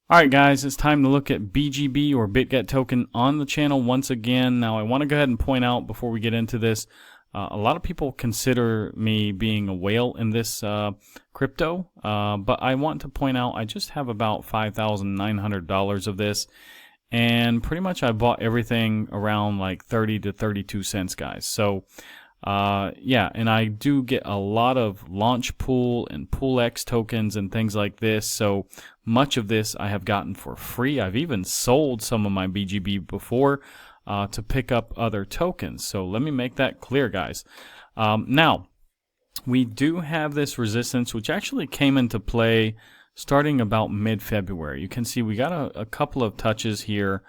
Alright guys, it's time to look at BGB or Bitget Token on the channel once again. Now I want to go ahead and point out before we get into this, a lot of people consider me being a whale in this crypto, but I want to point out I just have about $5,900 of this, and pretty much I bought everything around like 30 to 32 cents guys. So yeah, and I do get a lot of launch pool and pool X tokens and things like this. So much of this I have gotten for free. I've even sold some of my BGB before to pick up other tokens. So let me make that clear, guys. Now, we do have this resistance, which actually came into play starting about mid-February. You can see we got a couple of touches here,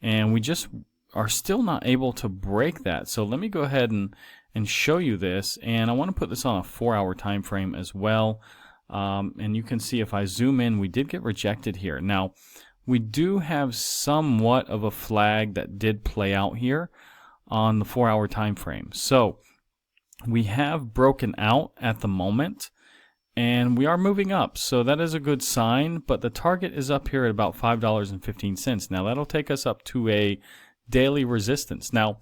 and we just are still not able to break that. So let me go ahead and show you this, and I want to put this on a 4-hour time frame as well. And you can see if I zoom in, we did get rejected here. Now we do have somewhat of a flag that did play out here on the 4-hour time frame. So we have broken out at the moment, and we are moving up, so that is a good sign. But the target is up here at about $5.15. Now that'll take us up to a daily resistance. Now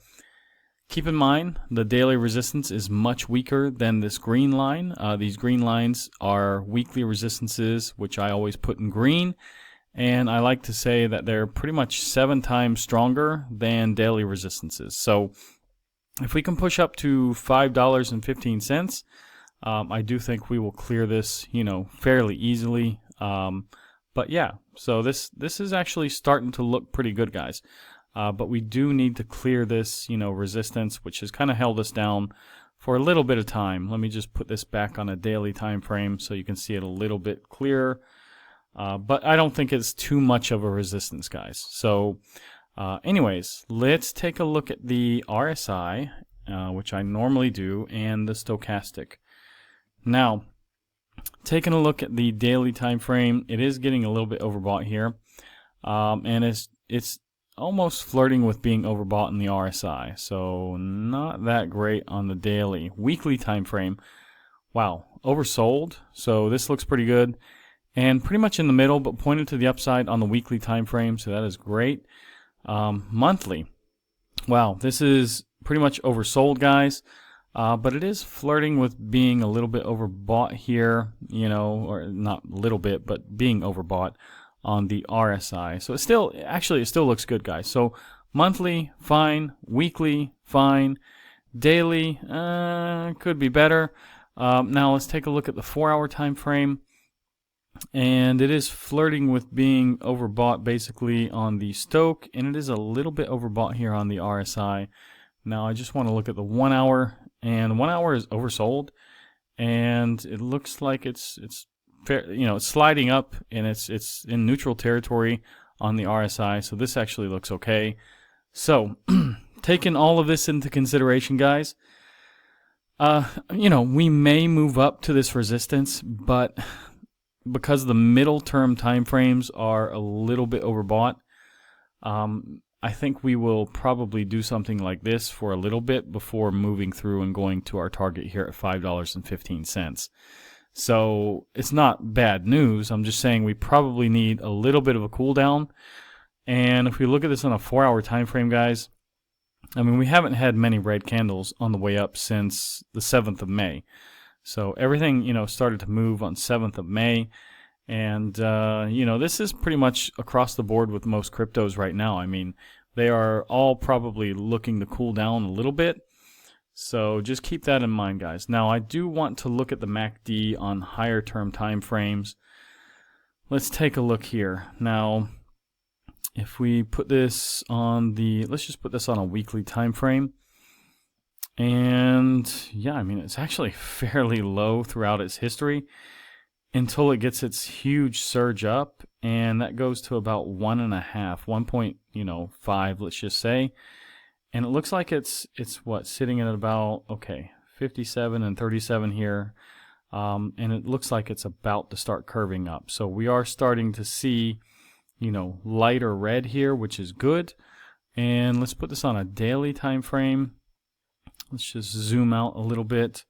keep in mind, the daily resistance is much weaker than this green line. These green lines are weekly resistances, which I always put in green. And I like to say that they're pretty much 7 times stronger than daily resistances. So if we can push up to $5.15, I do think we will clear this, fairly easily. But yeah, so this is actually starting to look pretty good, guys. But we do need to clear this, resistance, which has kind of held us down for a little bit of time. Let me just put this back on a daily time frame so you can see it a little bit clearer. But I don't think it's too much of a resistance, guys. So anyways, let's take a look at the RSI, which I normally do, and the stochastic. Now, taking a look at the daily time frame, it is getting a little bit overbought here, and it's almost flirting with being overbought in the RSI, so not that great on the daily. Weekly time frame, wow, oversold, so this looks pretty good, and pretty much in the middle, but pointed to the upside on the weekly time frame, so that is great. Monthly, wow, this is pretty much oversold, guys, but it is flirting with being a little bit overbought here, or not a little bit, but being overbought on the RSI. So it still looks good, guys. So monthly, fine. Weekly, fine. Daily, could be better. Now let's take a look at the 4-hour time frame, and it is flirting with being overbought basically on the Stoke, and it is a little bit overbought here on the RSI. Now I just want to look at the 1 hour, and 1 hour is oversold, and it looks like it's it's sliding up, and it's in neutral territory on the RSI, so this actually looks okay. So taking all of this into consideration, guys, we may move up to this resistance, but because the middle term time frames are a little bit overbought, I think we will probably do something like this for a little bit before moving through and going to our target here at $5.15. So it's not bad news. I'm just saying we probably need a little bit of a cool down. And if we look at this on a 4-hour time frame, guys, I mean, we haven't had many red candles on the way up since the 7th of May. So everything, started to move on 7th of May. And, this is pretty much across the board with most cryptos right now. I mean, they are all probably looking to cool down a little bit. So just keep that in mind, guys. Now, I do want to look at the MACD on higher term time frames. Let's take a look here. Now, if we put this on let's just put this on a weekly time frame. And yeah, I mean, it's actually fairly low throughout its history until it gets its huge surge up, and that goes to about 1.5, let's just say. And it looks like it's sitting at about 57 and 37 here, and it looks like it's about to start curving up. So we are starting to see, lighter red here, which is good. And let's put this on a daily time frame. Let's just zoom out a little bit.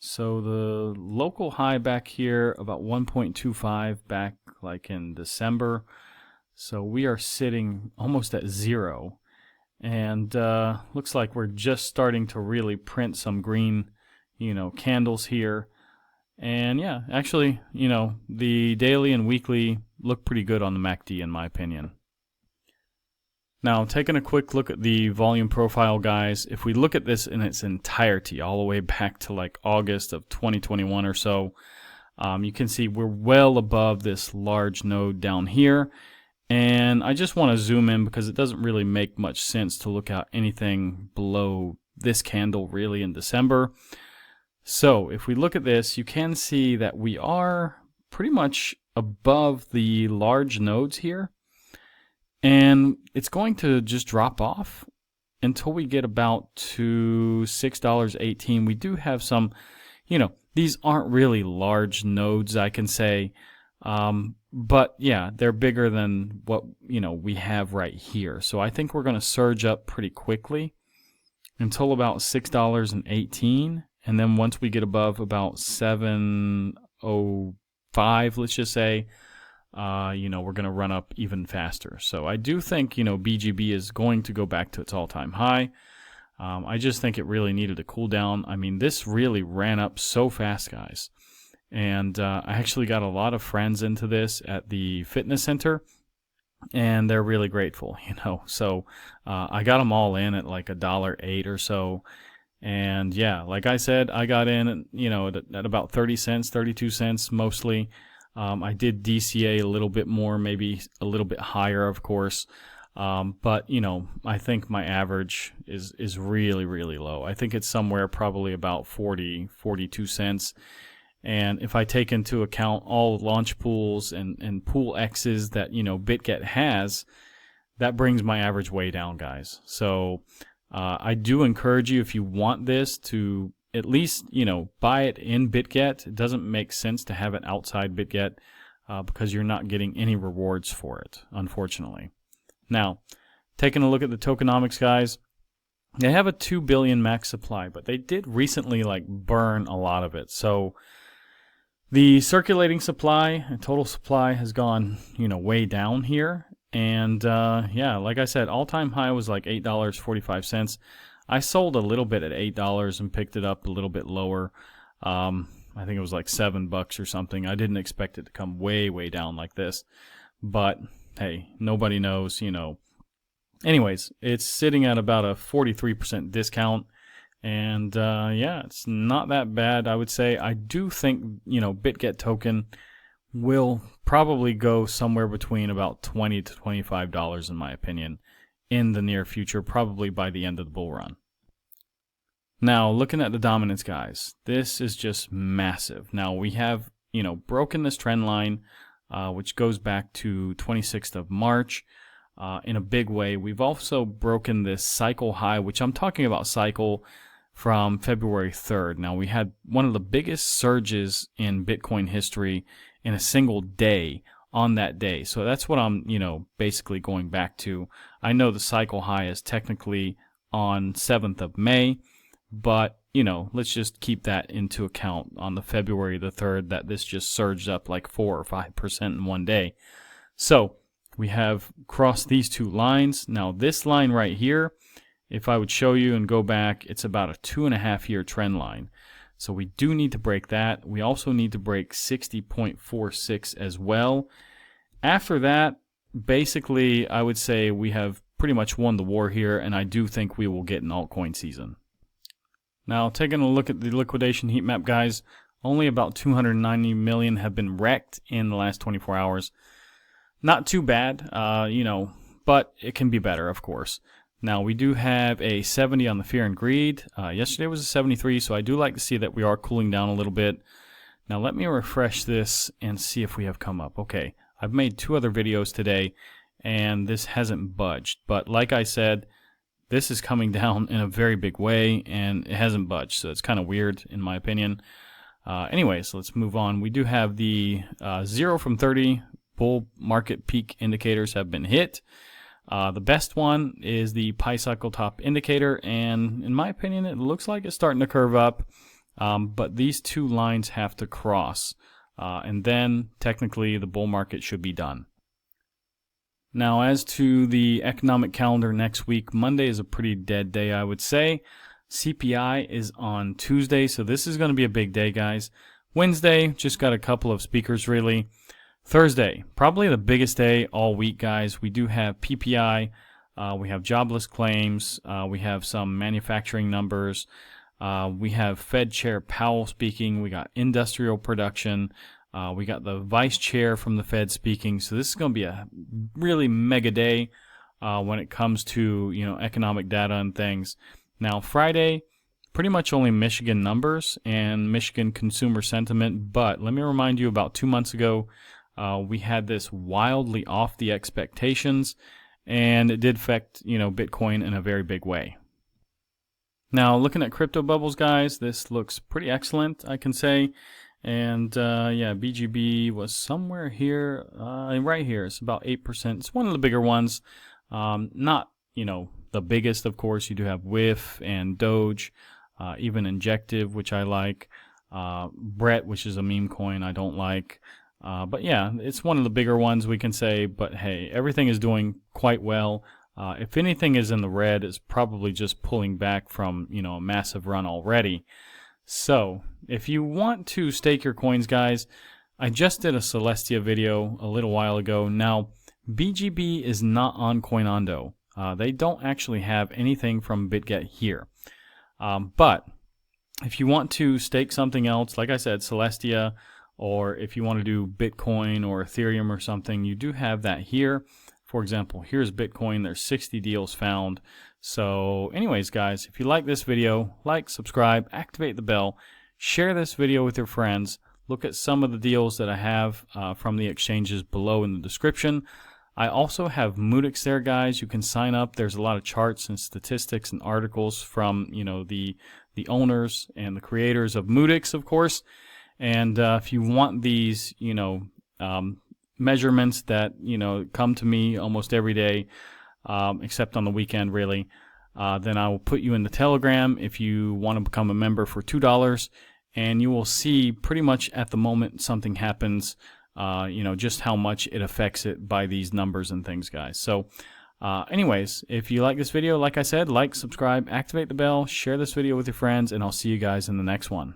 So the local high back here about 1.25 back like in December. So we are sitting almost at 0. And looks like we're just starting to really print some green, candles here. And yeah, actually, the daily and weekly look pretty good on the MACD in my opinion. Now, taking a quick look at the volume profile, guys, if we look at this in its entirety, all the way back to like August of 2021 or so, you can see we're well above this large node down here. And I just want to zoom in because it doesn't really make much sense to look at anything below this candle really in December. So if we look at this, you can see that we are pretty much above the large nodes here. And it's going to just drop off until we get about to $6.18. We do have some, these aren't really large nodes, I can say. But yeah, they're bigger than what, we have right here. So I think we're going to surge up pretty quickly until about $6.18. And then once we get above about 7.05, let's just say, we're going to run up even faster. So I do think, BGB is going to go back to its all-time high. I just think it really needed to cool down. I mean, this really ran up so fast, guys. And I actually got a lot of friends into this at the fitness center, and they're really grateful, So I got them all in at like $1.08 or so. And yeah, like I said, I got in, at about 30 cents, 32 cents mostly. I did DCA a little bit more, maybe a little bit higher, of course. But, I think my average is really, really low. I think it's somewhere probably about 40, 42 cents. And if I take into account all launch pools and pool X's that, Bitget has, that brings my average way down, guys. So I do encourage you, if you want this, to at least, buy it in Bitget. It doesn't make sense to have it outside Bitget because you're not getting any rewards for it, unfortunately. Now, taking a look at the tokenomics, guys, they have a 2 billion max supply, but they did recently burn a lot of it. So the circulating supply and total supply has gone, way down here. And yeah, like I said, all-time high was like $8.45. I sold a little bit at $8 and picked it up a little bit lower. I think it was like $7 or something. I didn't expect it to come way, way down like this. But hey, nobody knows, Anyways, it's sitting at about a 43% discount. And yeah, it's not that bad, I would say. I do think, Bitget Token will probably go somewhere between about $20 to $25 in my opinion in the near future, probably by the end of the bull run. Now, looking at the dominance, guys, this is just massive. Now, we have, broken this trend line, which goes back to 26th of March in a big way. We've also broken this cycle high, which I'm talking about cycle from February 3rd. Now, we had one of the biggest surges in Bitcoin history in a single day on that day. So that's what I'm, basically going back to. I know the cycle high is technically on 7th of May, but, let's just keep that into account on the February the 3rd that this just surged up like 4 or 5% in one day. So we have crossed these two lines. Now, this line right here, if I would show you and go back, it's about a 2.5-year trend line. So we do need to break that. We also need to break 60.46 as well. After that, basically, I would say we have pretty much won the war here, and I do think we will get an altcoin season. Now, taking a look at the liquidation heat map, guys, only about 290 million have been wrecked in the last 24 hours. Not too bad, but it can be better, of course. Now, we do have a 70 on the fear and greed. Yesterday was a 73, so I do like to see that we are cooling down a little bit. Now, let me refresh this and see if we have come up. Okay, I've made 2 other videos today, and this hasn't budged. But like I said, this is coming down in a very big way, and it hasn't budged, so it's kind of weird in my opinion. Anyways, let's move on. We do have the 0 from 30 bull market peak indicators have been hit. The best one is the Pi Cycle Top indicator, and in my opinion, it looks like it's starting to curve up, but these 2 lines have to cross, and then technically the bull market should be done. Now, as to the economic calendar next week, Monday is a pretty dead day, I would say. CPI is on Tuesday, so this is going to be a big day, guys. Wednesday, just got a couple of speakers, really. Thursday, probably the biggest day all week, guys. We do have PPI, we have jobless claims, we have some manufacturing numbers, we have Fed Chair Powell speaking, we got industrial production, we got the vice chair from the Fed speaking. So this is going to be a really mega day when it comes to, you know, economic data and things. Now, Friday, pretty much only Michigan numbers and Michigan consumer sentiment. But let me remind you, about 2 months ago, we had this wildly off the expectations, and it did affect, you know, Bitcoin in a very big way. Now, looking at crypto bubbles, guys, this looks pretty excellent, I can say. And yeah, BGB was somewhere here, right here. It's about 8%. It's one of the bigger ones. Not, you know, the biggest, of course. You do have WIF and Doge, even Injective, which I like. Brett, which is a meme coin, I don't like. But yeah, it's one of the bigger ones, we can say. But hey, everything is doing quite well. If anything is in the red, it's probably just pulling back from, you know, a massive run already. So if you want to stake your coins, guys, I just did a Celestia video a little while ago. Now, BGB is not on Coinondo. They don't actually have anything from Bitget here. But if you want to stake something else, like I said, Celestia, or if you want to do Bitcoin or Ethereum or something, you do have that here. For example, here's Bitcoin. There's 60 deals found. So anyways, guys, if you like this video, like, subscribe, activate the bell, share this video with your friends. Look at some of the deals that I have from the exchanges below in the description. I also have Bitunix there, guys. You can sign up. There's a lot of charts and statistics and articles from, you know, the owners and the creators of Bitunix, of course. And if you want these, you know, measurements that, you know, come to me almost every day, except on the weekend, really, then I will put you in the Telegram if you want to become a member for $2, and you will see pretty much at the moment something happens, you know, just how much it affects it by these numbers and things, guys. So anyways, if you like this video, like I said, like, subscribe, activate the bell, share this video with your friends, and I'll see you guys in the next one.